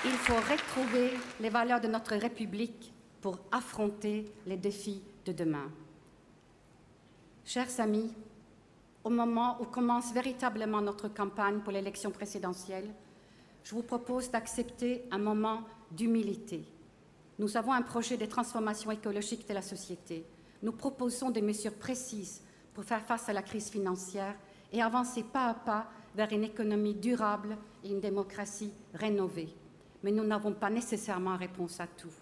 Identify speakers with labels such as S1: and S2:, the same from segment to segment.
S1: Il faut retrouver les valeurs de notre République pour affronter les défis de demain. Chers amis, au moment où commence véritablement notre campagne pour l'élection présidentielle, je vous propose d'accepter un moment d'humilité. Nous avons un projet de transformation écologique de la société. Nous proposons des mesures précises pour faire face à la crise financière et avancer pas à pas vers une économie durable et une démocratie rénovée. Mais nous n'avons pas nécessairement réponse à tout.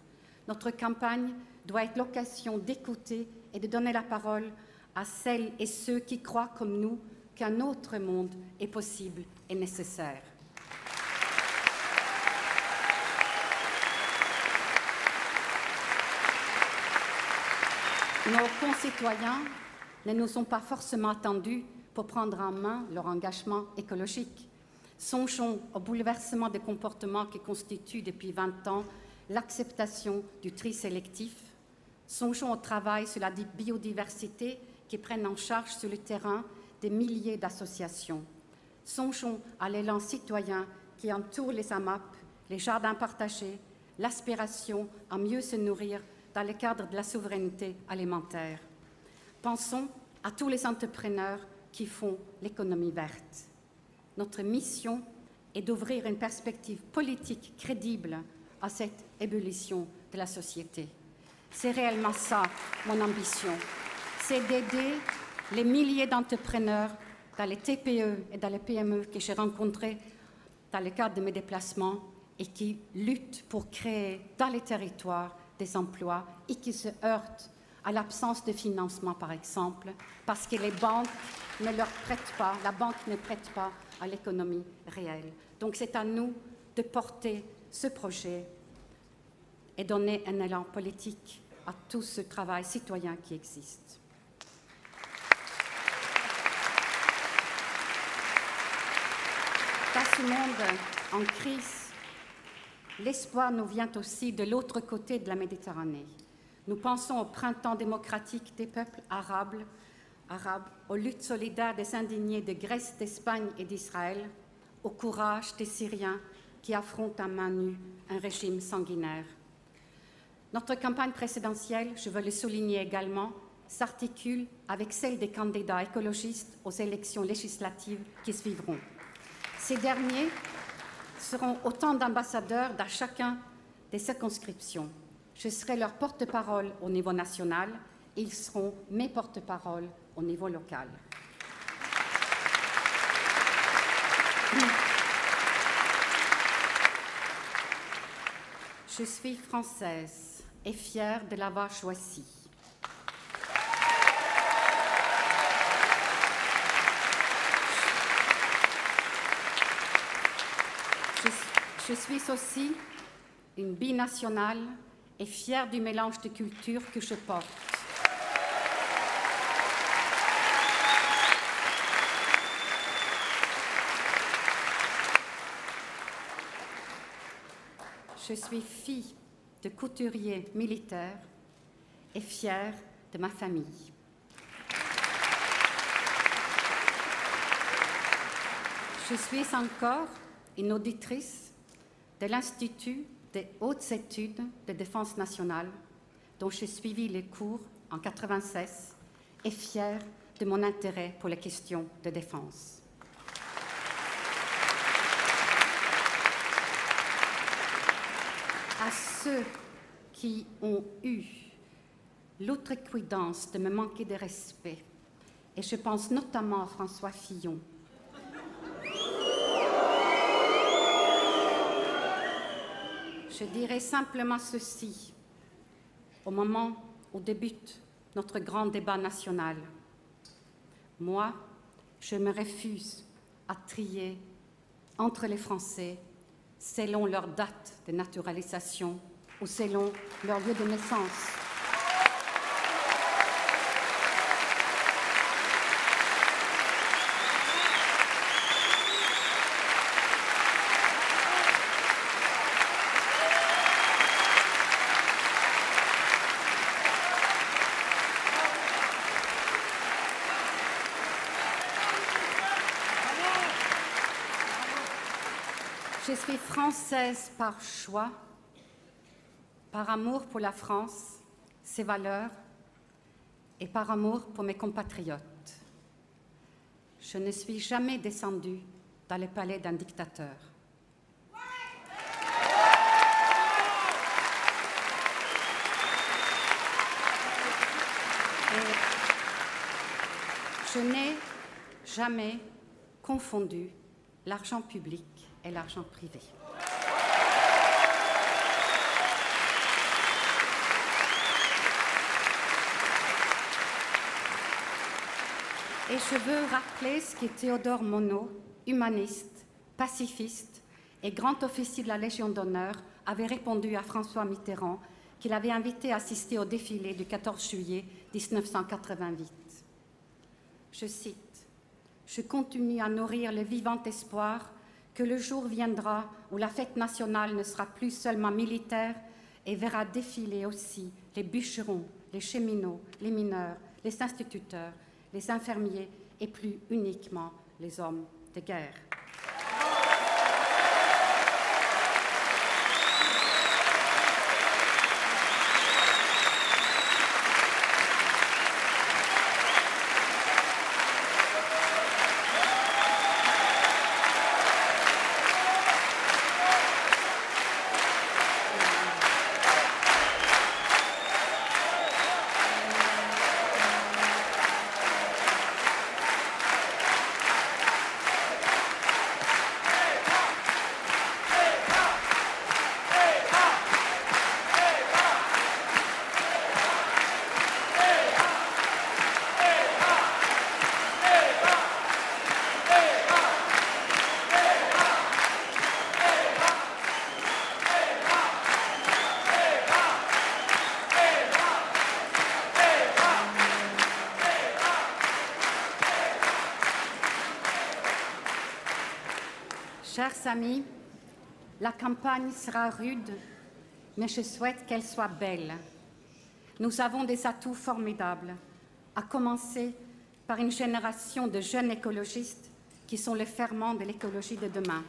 S1: Notre campagne doit être l'occasion d'écouter et de donner la parole à celles et ceux qui croient comme nous qu'un autre monde est possible et nécessaire. Nos concitoyens ne nous ont pas forcément attendus pour prendre en main leur engagement écologique. Songeons au bouleversement des comportements qui constituent depuis 20 ans l'acceptation du tri sélectif. Songeons au travail sur la biodiversité qui prennent en charge sur le terrain des milliers d'associations. Songeons à l'élan citoyen qui entoure les AMAP, les jardins partagés, l'aspiration à mieux se nourrir dans le cadre de la souveraineté alimentaire. Pensons à tous les entrepreneurs qui font l'économie verte. Notre mission est d'ouvrir une perspective politique crédible à cette ébullition de la société. C'est réellement ça, mon ambition. C'est d'aider les milliers d'entrepreneurs dans les TPE et dans les PME que j'ai rencontrés dans le cadre de mes déplacements et qui luttent pour créer dans les territoires des emplois et qui se heurtent à l'absence de financement, par exemple, parce que les banques ne leur prêtent pas, la banque ne prête pas à l'économie réelle. Donc c'est à nous de porter ce projet et donner un élan politique à tout ce travail citoyen qui existe. Dans ce monde en crise, l'espoir nous vient aussi de l'autre côté de la Méditerranée. Nous pensons au printemps démocratique des peuples arabes, aux luttes solidaires des indignés de Grèce, d'Espagne et d'Israël, au courage des Syriens qui affrontent à main nue un régime sanguinaire. Notre campagne présidentielle, je veux le souligner également, s'articule avec celle des candidats écologistes aux élections législatives qui suivront. Ces derniers seront autant d'ambassadeurs dans chacun des circonscriptions. Je serai leur porte-parole au niveau national et ils seront mes porte-parole au niveau local. Je suis française et fière de l'avoir choisi. Je suis aussi une binationale et fière du mélange de cultures que je porte. Je suis fille de couturier militaire et fière de ma famille. Je suis encore une auditrice de l'Institut des hautes études de défense nationale, dont j'ai suivi les cours en 1996 et fière de mon intérêt pour les questions de défense. À ceux qui ont eu l'outrecuidance de me manquer de respect, et je pense notamment à François Fillon, je dirais simplement ceci au moment où débute notre grand débat national. Moi, je me refuse à trier entre les Français selon leur date de naturalisation ou selon leur lieu de naissance. Je Je suis française par choix, par amour pour la France, ses valeurs, et par amour pour mes compatriotes. Je ne suis jamais descendue dans le palais d'un dictateur. Et je n'ai jamais confondu l'argent public et l'argent privé. Et je veux rappeler ce que Théodore Monod, humaniste, pacifiste et grand officier de la Légion d'honneur, avait répondu à François Mitterrand, qu'il avait invité à assister au défilé du 14 juillet 1988. Je cite, « Je continue à nourrir le vivant espoir que le jour viendra où la fête nationale ne sera plus seulement militaire et verra défiler aussi les bûcherons, les cheminots, les mineurs, les instituteurs, les infirmiers et plus uniquement les hommes de guerre. » Chers amis, la campagne sera rude, mais je souhaite qu'elle soit belle. Nous avons des atouts formidables, à commencer par une génération de jeunes écologistes qui sont le ferment de l'écologie de demain.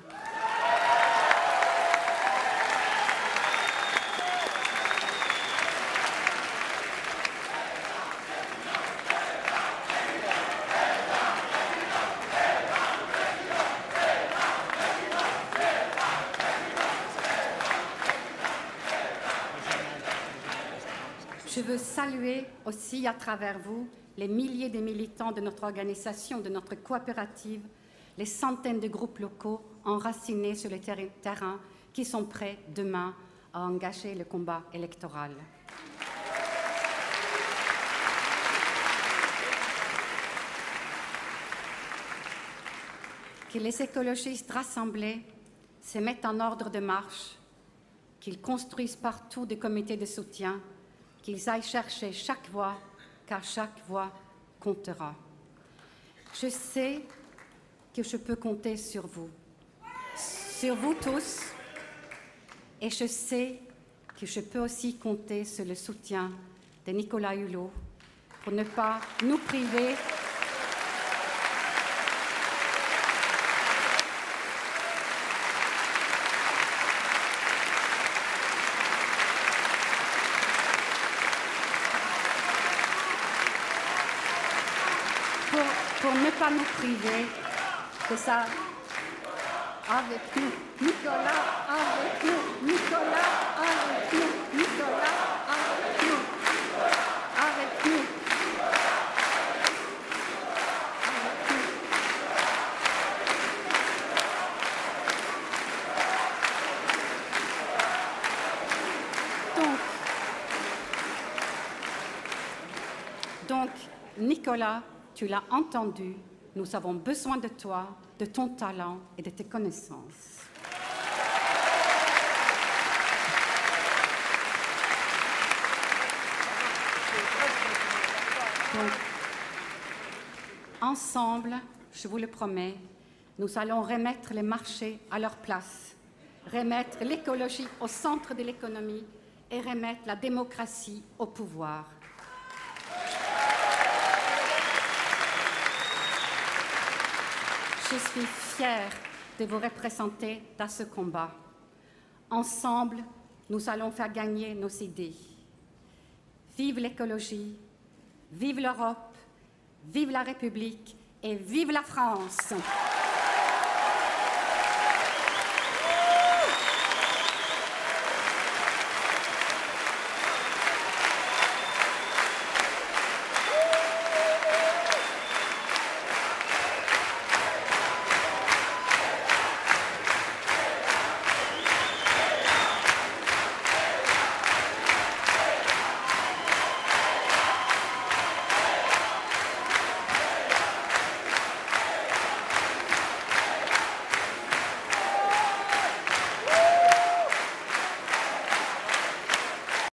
S1: Je veux saluer aussi à travers vous les milliers de militants de notre organisation, de notre coopérative, les centaines de groupes locaux enracinés sur le terrain qui sont prêts demain à engager le combat électoral. Que les écologistes rassemblés se mettent en ordre de marche, qu'ils construisent partout des comités de soutien, qu'ils aillent chercher chaque voix, car chaque voix comptera. Je sais que je peux compter sur vous tous, et je sais que je peux aussi compter sur le soutien de Nicolas Hulot pour ne pas nous priver pour ne pas nous priver de ça. Avec nous, Nicolas, avec nous, Nicolas, avec nous, Nicolas, avec nous, avec nous. Donc, Nicolas, tu l'as entendu, nous avons besoin de toi, de ton talent et de tes connaissances. Donc, ensemble, je vous le promets, nous allons remettre les marchés à leur place, remettre l'écologie au centre de l'économie et remettre la démocratie au pouvoir. Je suis fière de vous représenter dans ce combat. Ensemble, nous allons faire gagner nos idées. Vive l'écologie, vive l'Europe, vive la République et vive la France!